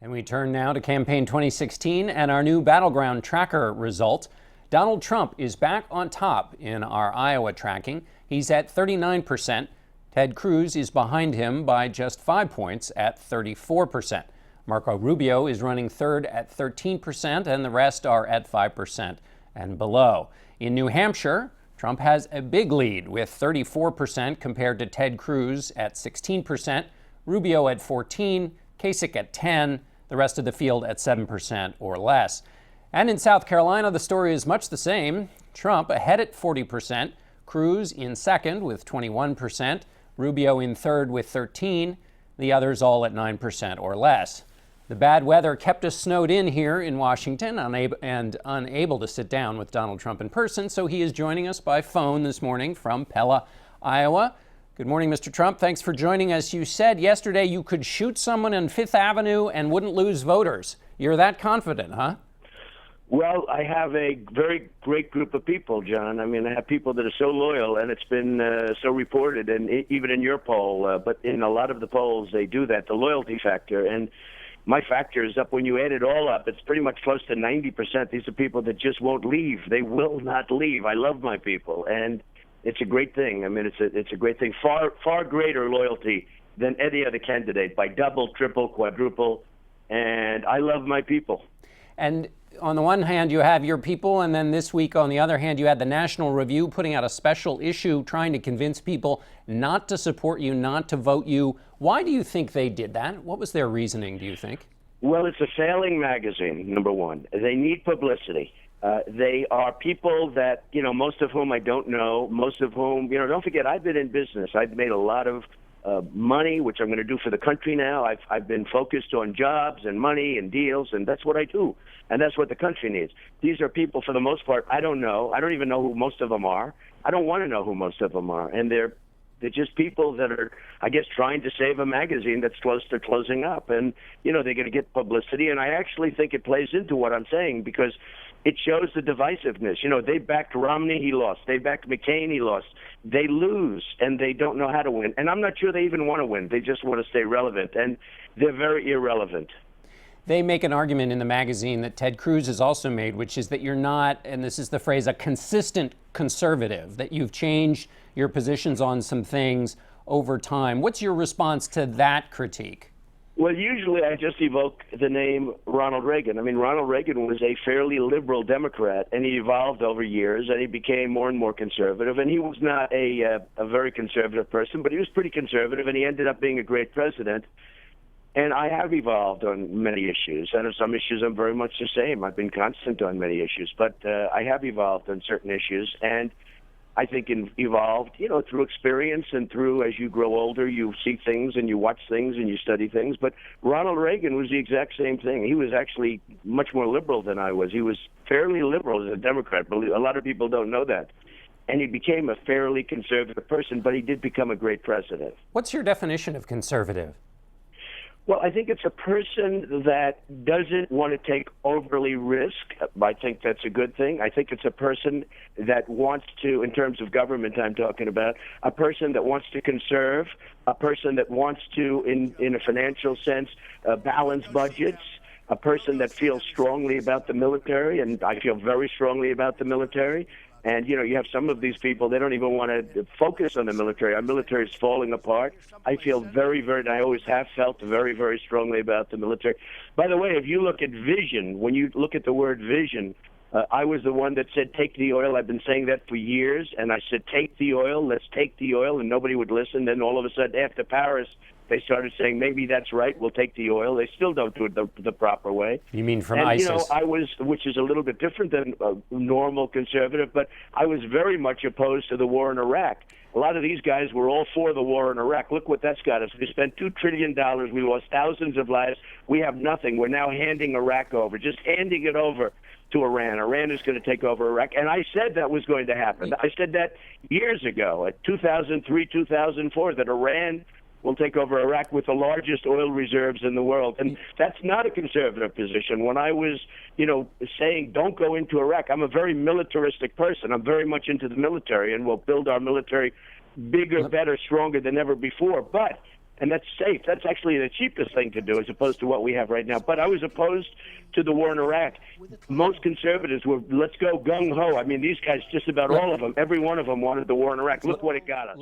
And we turn now to campaign 2016 and our new Battleground Tracker result. Donald Trump is back on top in our Iowa tracking. He's at 39%. Ted Cruz is behind him by just 5 points at 34%. Marco Rubio is running third at 13%, and the rest are at 5% and below. In New Hampshire, Trump has a big lead with 34% compared to Ted Cruz at 16%, Rubio at 14%, Kasich at 10%, the rest of the field at 7% or less. And in South Carolina, the story is much the same. Trump ahead at 40%, Cruz in second with 21%, Rubio in third with 13%, the others all at 9% or less. The bad weather kept us snowed in here in Washington and unable to sit down with Donald Trump in person, so he is joining us by phone this morning from Pella, Iowa. Good morning, Mr. Trump. Thanks for joining us. You said yesterday you could shoot someone on Fifth Avenue and wouldn't lose voters. You're that confident, huh? Well, I have a very great group of people, John. I mean, I have people that are so loyal, and it's been so reported, and even in your poll, but in a lot of the polls, they do that, the loyalty factor. And my factor is up when you add it all up. It's pretty much close to 90%. These are people that just won't leave. They will not leave. I love my people, and it's a great thing. I mean, it's a great thing. Far greater loyalty than any other candidate by double, triple, quadruple. And I love my people. And on the one hand, you have your people, and then this week, on the other hand, you had the National Review putting out a special issue trying to convince people not to support you, not to vote you. Why do you think they did that? What was their reasoning, do you think? Well, it's a failing magazine, number one. They need publicity. They are people that, most of whom I don't know, most of whom, don't forget, I've been in business. I've made a lot of money, which I'm going to do for the country now. I've been focused on jobs and money and deals, and that's what I do. And that's what the country needs. These are people, for the most part, I don't know. I don't even know who most of them are. I don't want to know who most of them are. And they're just people that are, I guess, trying to save a magazine that's close to closing up. And, they're going to get publicity. And I actually think it plays into what I'm saying because it shows the divisiveness. They backed Romney, he lost. They backed McCain, he lost. They lose, and they don't know how to win. And I'm not sure they even want to win. They just want to stay relevant. And they're very irrelevant. They make an argument in the magazine that Ted Cruz has also made, which is that you're not, and this is the phrase, a consistent conservative, that you've changed your positions on some things over time. What's your response to that critique? Well, usually I just evoke the name Ronald Reagan. I mean, Ronald Reagan was a fairly liberal Democrat, and he evolved over years, and he became more and more conservative. And he was not a very conservative person, but he was pretty conservative, and he ended up being a great president. And I have evolved on many issues, and on some issues I'm very much the same. I've been constant on many issues, but I have evolved on certain issues, and I think evolved, through experience and through, as you grow older, you see things and you watch things and you study things. But Ronald Reagan was the exact same thing. He was actually much more liberal than I was. He was fairly liberal as a Democrat. A lot of people don't know that. And he became a fairly conservative person, but he did become a great president. What's your definition of conservative? Well, I think it's a person that doesn't want to take overly risk. I think that's a good thing. I think it's a person that wants to, in terms of government I'm talking about, a person that wants to conserve, a person that wants to, in a financial sense, balance budgets, a person that feels strongly about the military, and I feel very strongly about the military. And, you have some of these people, they don't even want to focus on the military. Our military is falling apart. I feel very, and I always have felt very, very strongly about the military. By the way, if you look at vision, when you look at the word vision, I was the one that said, take the oil. I've been saying that for years. And I said, take the oil, let's take the oil. And nobody would listen. Then all of a sudden, after Paris, they started saying, maybe that's right, we'll take the oil. They still don't do it the proper way. You mean from and, ISIS? I was, which is a little bit different than a normal conservative, but I was very much opposed to the war in Iraq. A lot of these guys were all for the war in Iraq. Look what that's got us. We spent $2 trillion. We lost thousands of lives. We have nothing. We're now handing Iraq over, just handing it over to Iran. Iran is going to take over Iraq. And I said that was going to happen. I said that years ago, at 2003, 2004, that Iran will take over Iraq with the largest oil reserves in the world. And that's not a conservative position. When I was, saying don't go into Iraq, I'm a very militaristic person. I'm very much into the military, and we'll build our military bigger, better, stronger than ever before. But And that's safe. That's actually the cheapest thing to do as opposed to what we have right now. But I was opposed to the war in Iraq. Most conservatives were, let's go gung-ho. I mean, these guys, just about all of them, every one of them wanted the war in Iraq. Look what it got us.